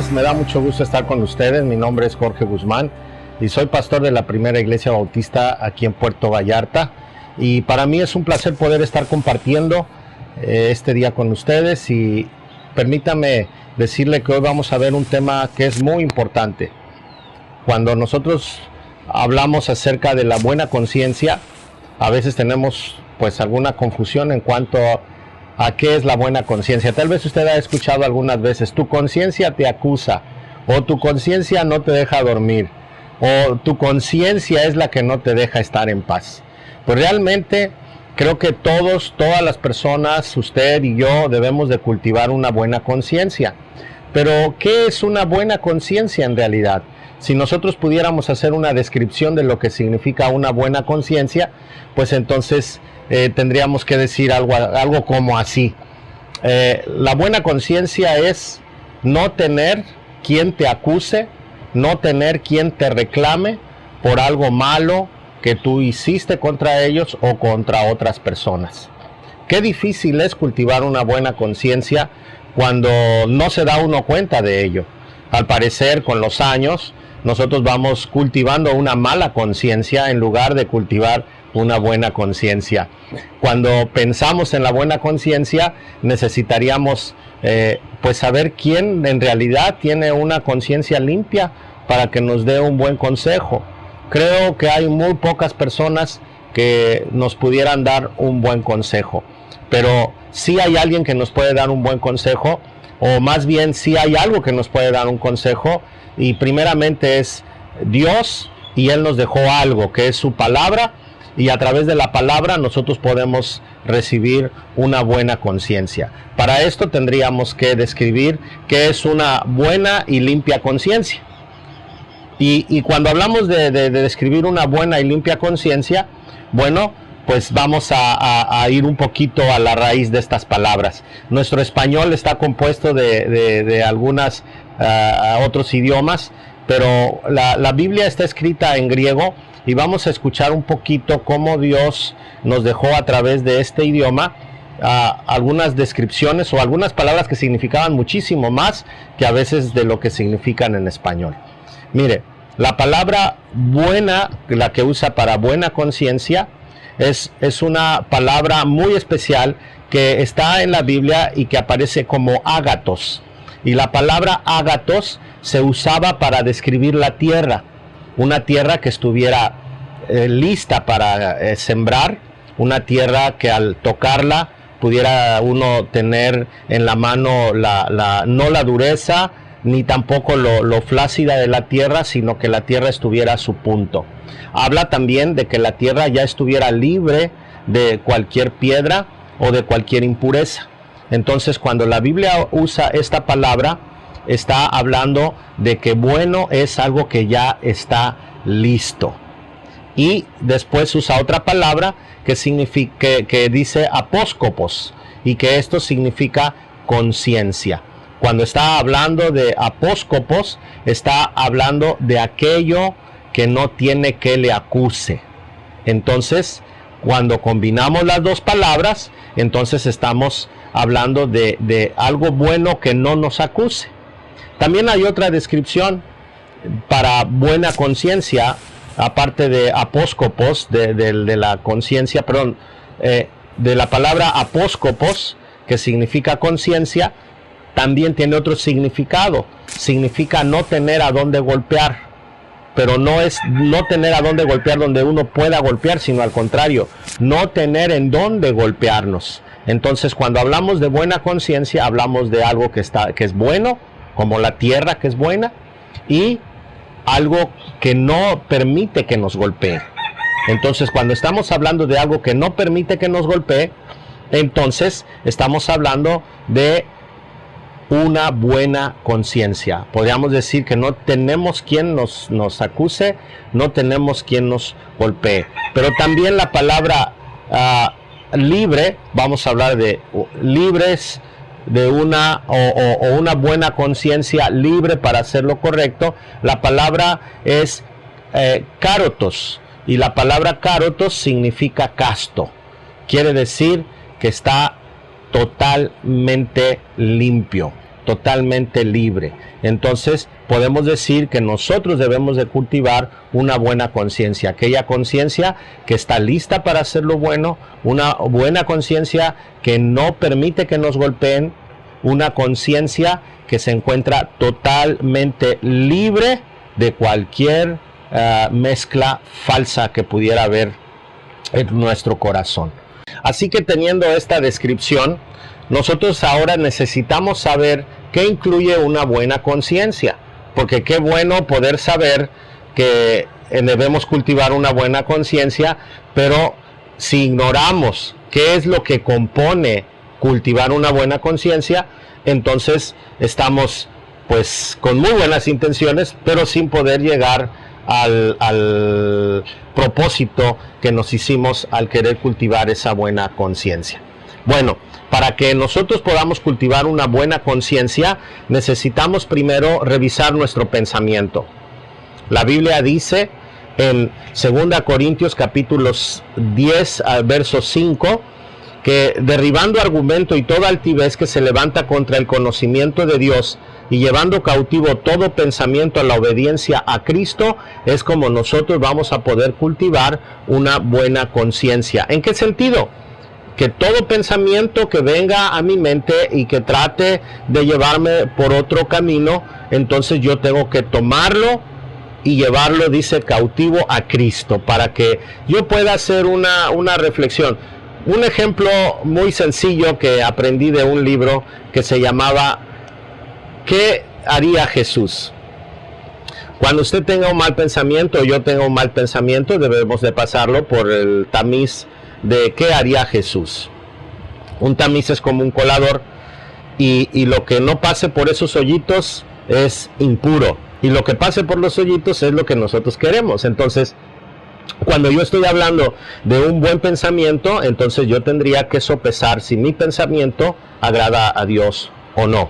días, me da mucho gusto estar con ustedes. Mi nombre es Jorge Guzmán y soy pastor de la Primera Iglesia Bautista aquí en Puerto Vallarta. Y para mí es un placer poder estar compartiendo este día con ustedes. Y permítame decirle que hoy vamos a ver un tema que es muy importante. Cuando nosotros hablamos acerca de la buena conciencia, a veces tenemos pues alguna confusión en cuanto a qué es la buena conciencia. Tal vez usted ha escuchado algunas veces: tu conciencia te acusa, o tu conciencia no te deja dormir, o tu conciencia es la que no te deja estar en paz. Pues realmente creo que todas las personas, usted y yo, debemos de cultivar una buena conciencia. Pero ¿qué es una buena conciencia en realidad? Si nosotros pudiéramos hacer una descripción de lo que significa una buena conciencia, pues entonces tendríamos que decir algo como así. La buena conciencia es no tener quien te acuse, no tener quien te reclame por algo malo que tú hiciste contra ellos o contra otras personas. Qué difícil es cultivar una buena conciencia cuando no se da uno cuenta de ello. Al parecer, con los años, nosotros vamos cultivando una mala conciencia en lugar de cultivar una buena conciencia. Cuando pensamos en la buena conciencia, necesitaríamos pues saber quién en realidad tiene una conciencia limpia para que nos dé un buen consejo. Creo que hay muy pocas personas que nos pudieran dar un buen consejo, pero sí hay alguien que nos puede dar un buen consejo, o más bien sí hay algo que nos puede dar un consejo, y primeramente es Dios, y Él nos dejó algo que es su palabra, y a través de la palabra nosotros podemos recibir una buena conciencia. Para esto tendríamos que describir qué es una buena y limpia conciencia. Y cuando hablamos de describir una buena y limpia conciencia, bueno, pues vamos a ir un poquito a la raíz de estas palabras. Nuestro español está compuesto de algunos otros idiomas, pero la Biblia está escrita en griego, y vamos a escuchar un poquito cómo Dios nos dejó a través de este idioma algunas descripciones o algunas palabras que significaban muchísimo más que a veces de lo que significan en español. Mire, la palabra buena, la que usa para buena conciencia, es una palabra muy especial que está en la Biblia y que aparece como ágatos. Y la palabra ágatos se usaba para describir la tierra, una tierra que estuviera lista para sembrar, una tierra que al tocarla pudiera uno tener en la mano no la dureza, ni tampoco lo flácida de la tierra, sino que la tierra estuviera a su punto. Habla también de que la tierra ya estuviera libre de cualquier piedra o de cualquier impureza. Entonces, cuando la Biblia usa esta palabra, está hablando de que bueno es algo que ya está listo. Y después usa otra palabra que significa, que dice apóscopos, y que esto significa conciencia. Cuando está hablando de apóscopos, está hablando de aquello que no tiene que le acuse. Entonces, cuando combinamos las dos palabras, entonces estamos hablando de algo bueno que no nos acuse. También hay otra descripción para buena conciencia, aparte de apóscopos, de la conciencia, perdón, de la palabra apóscopos, que significa conciencia. También tiene otro significado. Significa no tener a dónde golpear. Pero no es no tener a dónde golpear donde uno pueda golpear, sino al contrario, no tener en dónde golpearnos. Entonces, cuando hablamos de buena conciencia, hablamos de algo que es bueno, como la tierra que es buena, y algo que no permite que nos golpee. Entonces, cuando estamos hablando de algo que no permite que nos golpee, entonces estamos hablando de una buena conciencia. Podríamos decir que no tenemos quien nos acuse, no tenemos quien nos golpee. Pero también la palabra libre, vamos a hablar de libres de una o una buena conciencia, libre para hacer lo correcto. La palabra es cárotos, y la palabra cárotos significa casto. Quiere decir que está totalmente limpio. totalmente libre. Entonces podemos decir que nosotros debemos de cultivar una buena conciencia, aquella conciencia que está lista para hacer lo bueno, una buena conciencia que no permite que nos golpeen, una conciencia que se encuentra totalmente libre de cualquier mezcla falsa que pudiera haber en nuestro corazón. Así que teniendo esta descripción, nosotros ahora necesitamos saber qué incluye una buena conciencia, porque qué bueno poder saber que debemos cultivar una buena conciencia, pero si ignoramos qué es lo que compone cultivar una buena conciencia, entonces estamos pues con muy buenas intenciones, pero sin poder llegar al propósito que nos hicimos al querer cultivar esa buena conciencia. Bueno, para que nosotros podamos cultivar una buena conciencia, necesitamos primero revisar nuestro pensamiento. La Biblia dice en 2 Corintios capítulos 10 al verso 5, que derribando argumento y toda altivez que se levanta contra el conocimiento de Dios y llevando cautivo todo pensamiento a la obediencia a Cristo, es como nosotros vamos a poder cultivar una buena conciencia. ¿En qué sentido? Que todo pensamiento que venga a mi mente y que trate de llevarme por otro camino, entonces yo tengo que tomarlo y llevarlo, dice, cautivo a Cristo, para que yo pueda hacer una reflexión. Un ejemplo muy sencillo que aprendí de un libro que se llamaba ¿Qué haría Jesús? Cuando usted tenga un mal pensamiento, yo tenga un mal pensamiento, debemos de pasarlo por el tamiz de ¿qué haría Jesús? Un tamiz es como un colador y lo que no pase por esos hoyitos es impuro, y lo que pase por los hoyitos es lo que nosotros queremos. Entonces, cuando yo estoy hablando de un buen pensamiento, entonces yo tendría que sopesar si mi pensamiento agrada a Dios o no.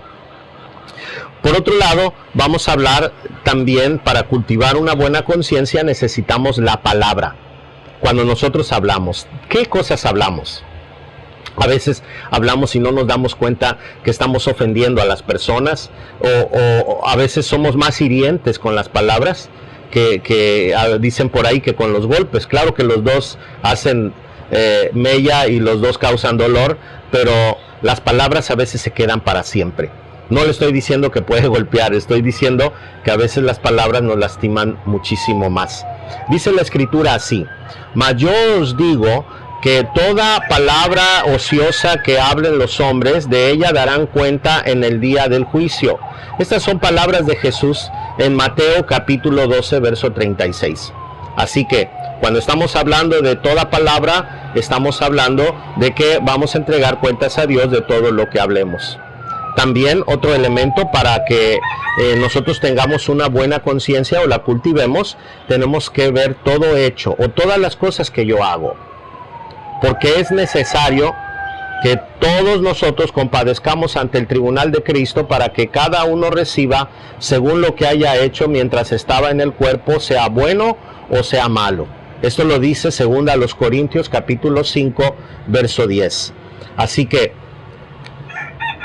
Por otro lado, vamos a hablar también, para cultivar una buena conciencia necesitamos la palabra. Cuando nosotros hablamos, ¿qué cosas hablamos? A veces hablamos y no nos damos cuenta que estamos ofendiendo a las personas, o a veces somos más hirientes con las palabras que dicen por ahí que con los golpes. Claro que los dos hacen mella y los dos causan dolor, pero las palabras a veces se quedan para siempre. No le estoy diciendo que puede golpear, estoy diciendo que a veces las palabras nos lastiman muchísimo más. Dice la Escritura así: mas yo os digo que toda palabra ociosa que hablen los hombres, de ella darán cuenta en el día del juicio. Estas son palabras de Jesús en Mateo capítulo 12, verso 36. Así que cuando estamos hablando de toda palabra, estamos hablando de que vamos a entregar cuentas a Dios de todo lo que hablemos. También otro elemento para que nosotros tengamos una buena conciencia o la cultivemos, tenemos que ver todo hecho o todas las cosas que yo hago. Porque es necesario que todos nosotros compadezcamos ante el tribunal de Cristo para que cada uno reciba según lo que haya hecho mientras estaba en el cuerpo, sea bueno o sea malo. Esto lo dice 2 Corintios capítulo 5, verso 10. Así que,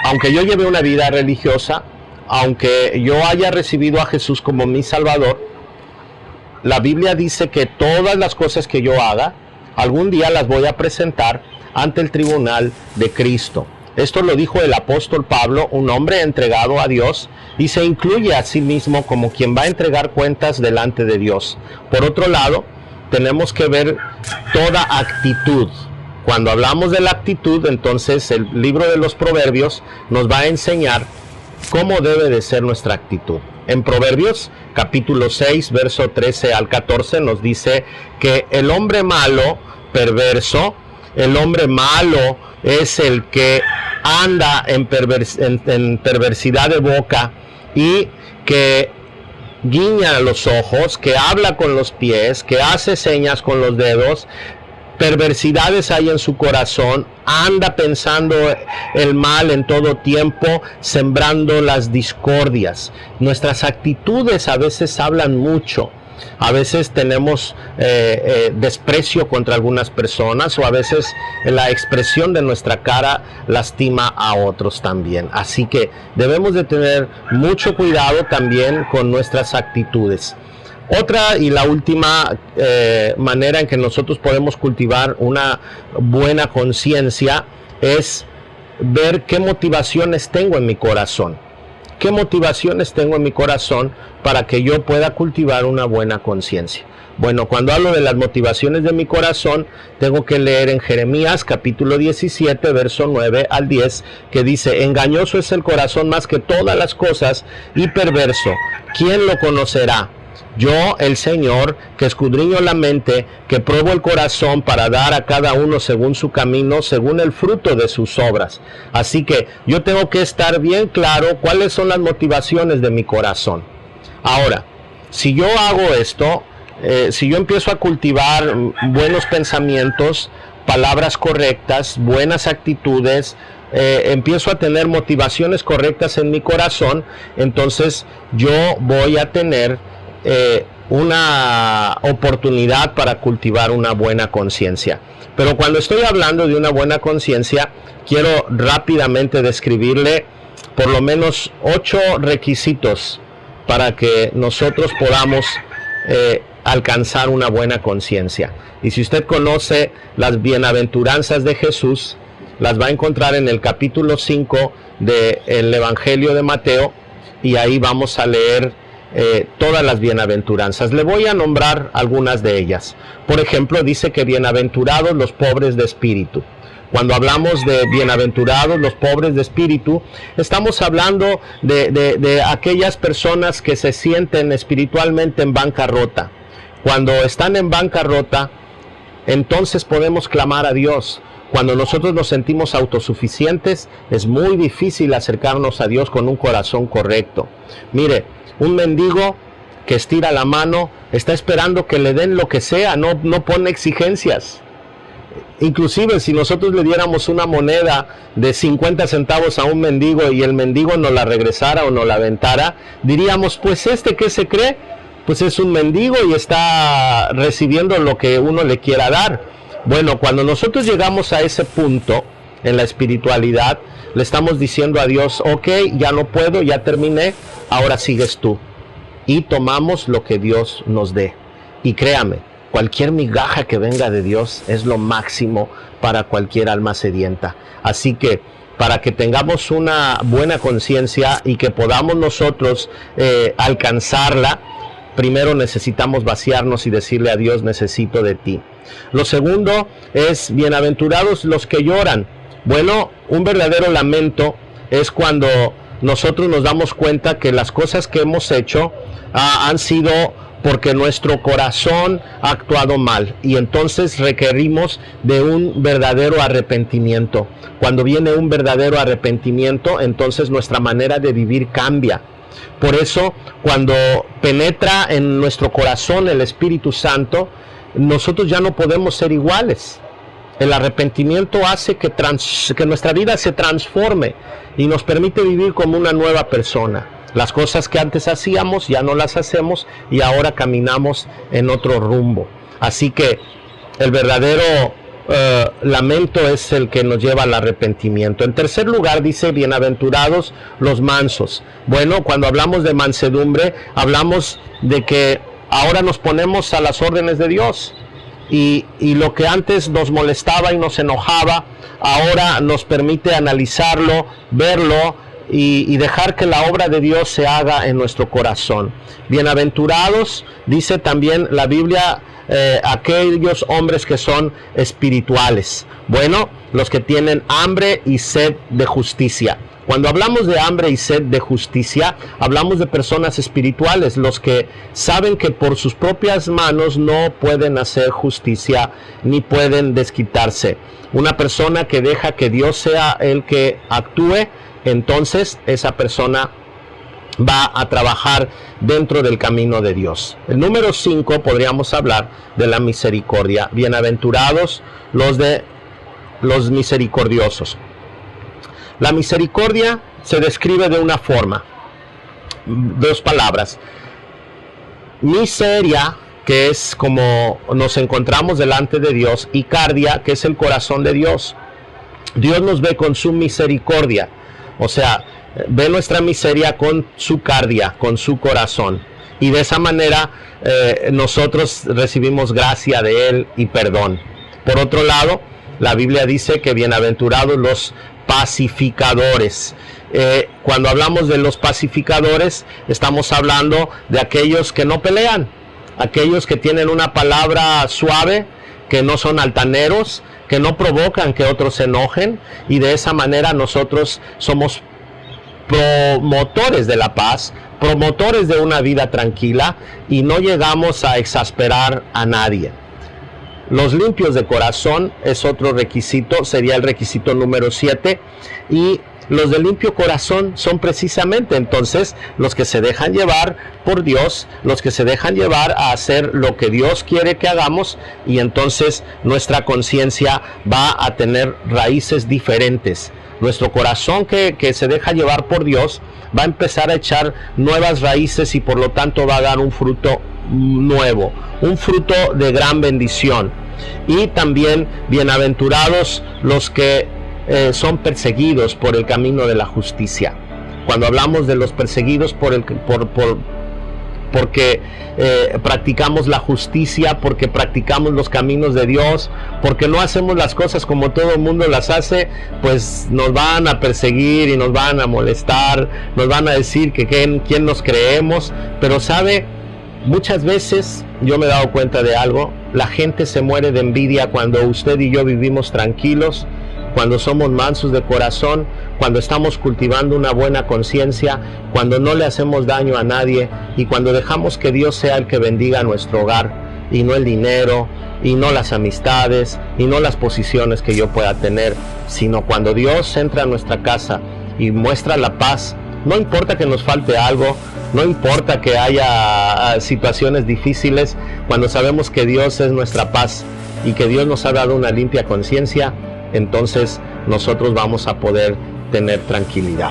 aunque yo lleve una vida religiosa, aunque yo haya recibido a Jesús como mi Salvador, la Biblia dice que todas las cosas que yo haga, algún día las voy a presentar ante el tribunal de Cristo. Esto lo dijo el apóstol Pablo, un hombre entregado a Dios, y se incluye a sí mismo como quien va a entregar cuentas delante de Dios. Por otro lado, tenemos que ver toda actitud. Cuando hablamos de la actitud, entonces el libro de los Proverbios nos va a enseñar cómo debe de ser nuestra actitud. En Proverbios capítulo 6, verso 13 al 14 nos dice que el hombre malo, perverso, el hombre malo es el que anda en perversidad de boca y que guiña los ojos, que habla con los pies, que hace señas con los dedos. Perversidades hay en su corazón, anda pensando el mal en todo tiempo, sembrando las discordias. Nuestras actitudes a veces hablan mucho. A veces tenemos desprecio contra algunas personas, o a veces la expresión de nuestra cara lastima a otros también. Así que debemos de tener mucho cuidado también con nuestras actitudes. Otra y la última manera en que nosotros podemos cultivar una buena conciencia es ver qué motivaciones tengo en mi corazón. ¿Qué motivaciones tengo en mi corazón para que yo pueda cultivar una buena conciencia? Bueno, cuando hablo de las motivaciones de mi corazón, tengo que leer en Jeremías capítulo 17, verso 9 al 10, que dice: engañoso es el corazón más que todas las cosas y perverso. ¿Quién lo conocerá? Yo, el Señor, que escudriño la mente, que pruebo el corazón para dar a cada uno según su camino, según el fruto de sus obras. Así que yo tengo que estar bien claro cuáles son las motivaciones de mi corazón. Ahora, si yo hago esto, si yo empiezo a cultivar buenos pensamientos, palabras correctas, buenas actitudes, empiezo a tener motivaciones correctas en mi corazón, entonces yo voy a tener una oportunidad para cultivar una buena conciencia. Pero cuando estoy hablando de una buena conciencia, quiero rápidamente describirle por lo menos 8 requisitos para que nosotros podamos alcanzar una buena conciencia. Y si usted conoce las bienaventuranzas de Jesús, las va a encontrar en el capítulo 5 del Evangelio de Mateo, y ahí vamos a leer todas las bienaventuranzas. Le voy a nombrar algunas de ellas. Por ejemplo, dice que bienaventurados los pobres de espíritu. Cuando hablamos de bienaventurados los pobres de espíritu, estamos hablando de aquellas personas que se sienten espiritualmente en bancarrota. Cuando están en bancarrota, entonces podemos clamar a Dios. Cuando nosotros nos sentimos autosuficientes, es muy difícil acercarnos a Dios con un corazón correcto. Mire, un mendigo que estira la mano está esperando que le den lo que sea, no pone exigencias. Inclusive si nosotros le diéramos una moneda de 50 centavos a un mendigo y el mendigo nos la regresara o nos la aventara, diríamos, pues ¿qué se cree? Pues es un mendigo y está recibiendo lo que uno le quiera dar. Bueno, cuando nosotros llegamos a ese punto en la espiritualidad, le estamos diciendo a Dios: ok, ya no puedo, ya terminé, ahora sigues tú. Y tomamos lo que Dios nos dé. Y créame, cualquier migaja que venga de Dios es lo máximo para cualquier alma sedienta. Así que para que tengamos una buena conciencia y que podamos nosotros alcanzarla, primero necesitamos vaciarnos y decirle a Dios: necesito de ti. Lo segundo es bienaventurados los que lloran. Bueno, un verdadero lamento es cuando nosotros nos damos cuenta que las cosas que hemos hecho han sido porque nuestro corazón ha actuado mal, y entonces requerimos de un verdadero arrepentimiento. Cuando viene un verdadero arrepentimiento, entonces nuestra manera de vivir cambia. Por eso, cuando penetra en nuestro corazón el Espíritu Santo, nosotros ya no podemos ser iguales. El arrepentimiento hace que nuestra vida se transforme y nos permite vivir como una nueva persona. Las cosas que antes hacíamos ya no las hacemos y ahora caminamos en otro rumbo. Así que el verdadero lamento es el que nos lleva al arrepentimiento. En tercer lugar dice: bienaventurados los mansos. Bueno, cuando hablamos de mansedumbre, hablamos de que ahora nos ponemos a las órdenes de Dios. Y lo que antes nos molestaba y nos enojaba, ahora nos permite analizarlo, verlo y dejar que la obra de Dios se haga en nuestro corazón. Bienaventurados, dice también la Biblia, aquellos hombres que son espirituales. Bueno, los que tienen hambre y sed de justicia. Cuando hablamos de hambre y sed de justicia, hablamos de personas espirituales, los que saben que por sus propias manos no pueden hacer justicia ni pueden desquitarse. Una persona que deja que Dios sea el que actúe, entonces esa persona va a trabajar dentro del camino de Dios. El número 5 podríamos hablar de la misericordia. Bienaventurados los misericordiosos. La misericordia se describe de una forma, 2 palabras. miseria, que es como nos encontramos delante de Dios, y cardia, que es el corazón de Dios. Dios nos ve con su misericordia, o sea, ve nuestra miseria con su cardia, con su corazón, y de esa manera nosotros recibimos gracia de Él y perdón. Por otro lado, la Biblia dice que bienaventurados los pacificadores. Cuando hablamos de los pacificadores, estamos hablando de aquellos que no pelean, aquellos que tienen una palabra suave, que no son altaneros, que no provocan que otros se enojen, y de esa manera nosotros somos promotores de la paz, promotores de una vida tranquila, y no llegamos a exasperar a nadie. Los limpios de corazón es otro requisito, sería el requisito número 7, y los de limpio corazón son precisamente entonces los que se dejan llevar por Dios, los que se dejan llevar a hacer lo que Dios quiere que hagamos, y entonces nuestra conciencia va a tener raíces diferentes. Nuestro corazón que se deja llevar por Dios va a empezar a echar nuevas raíces, y por lo tanto va a dar un fruto nuevo, un fruto de gran bendición. Y también bienaventurados los que son perseguidos por el camino de la justicia. Cuando hablamos de los perseguidos porque practicamos la justicia, porque practicamos los caminos de Dios, porque no hacemos las cosas como todo el mundo las hace, pues nos van a perseguir y nos van a molestar, nos van a decir que quién nos creemos. Pero sabe, muchas veces yo me he dado cuenta de algo: la gente se muere de envidia cuando usted y yo vivimos tranquilos, cuando somos mansos de corazón, cuando estamos cultivando una buena conciencia, cuando no le hacemos daño a nadie, y cuando dejamos que Dios sea el que bendiga nuestro hogar, y no el dinero, y no las amistades, y no las posiciones que yo pueda tener, sino cuando Dios entra a nuestra casa y muestra la paz. No importa que nos falte algo, no importa que haya situaciones difíciles, cuando sabemos que Dios es nuestra paz y que Dios nos ha dado una limpia conciencia, entonces nosotros vamos a poder tener tranquilidad.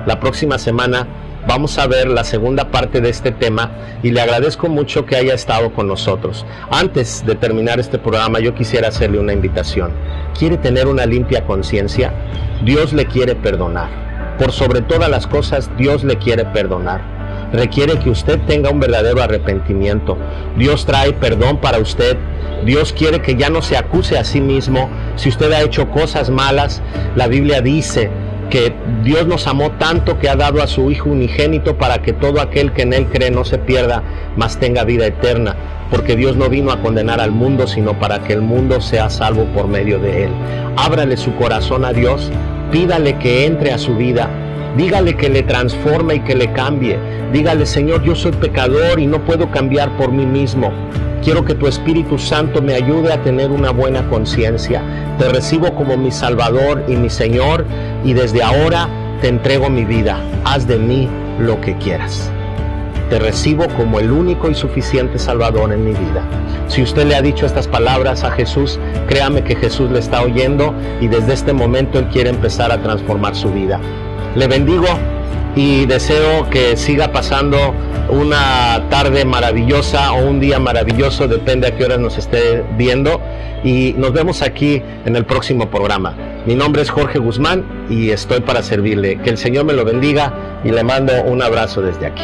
La próxima semana vamos a ver la segunda parte de este tema, y le agradezco mucho que haya estado con nosotros. Antes de terminar este programa, yo quisiera hacerle una invitación. ¿Quiere tener una limpia conciencia? Dios le quiere perdonar. Por sobre todas las cosas, Dios le quiere perdonar. Requiere que usted tenga un verdadero arrepentimiento. Dios trae perdón para usted. Dios quiere que ya no se acuse a sí mismo. Si usted ha hecho cosas malas, la Biblia dice que Dios nos amó tanto que ha dado a su Hijo unigénito para que todo aquel que en Él cree no se pierda, mas tenga vida eterna. Porque Dios no vino a condenar al mundo, sino para que el mundo sea salvo por medio de Él. Ábrale su corazón a Dios, pídale que entre a su vida. Dígale que le transforme y que le cambie. Dígale: Señor, yo soy pecador y no puedo cambiar por mí mismo. Quiero que tu Espíritu Santo me ayude a tener una buena conciencia. Te recibo como mi Salvador y mi Señor, y desde ahora te entrego mi vida. Haz de mí lo que quieras. Te recibo como el único y suficiente Salvador en mi vida. Si usted le ha dicho estas palabras a Jesús, créame que Jesús le está oyendo, y desde este momento Él quiere empezar a transformar su vida. Le bendigo y deseo que siga pasando una tarde maravillosa o un día maravilloso, depende a qué hora nos esté viendo, y nos vemos aquí en el próximo programa. Mi nombre es Jorge Guzmán y estoy para servirle. Que el Señor me lo bendiga, y le mando un abrazo desde aquí.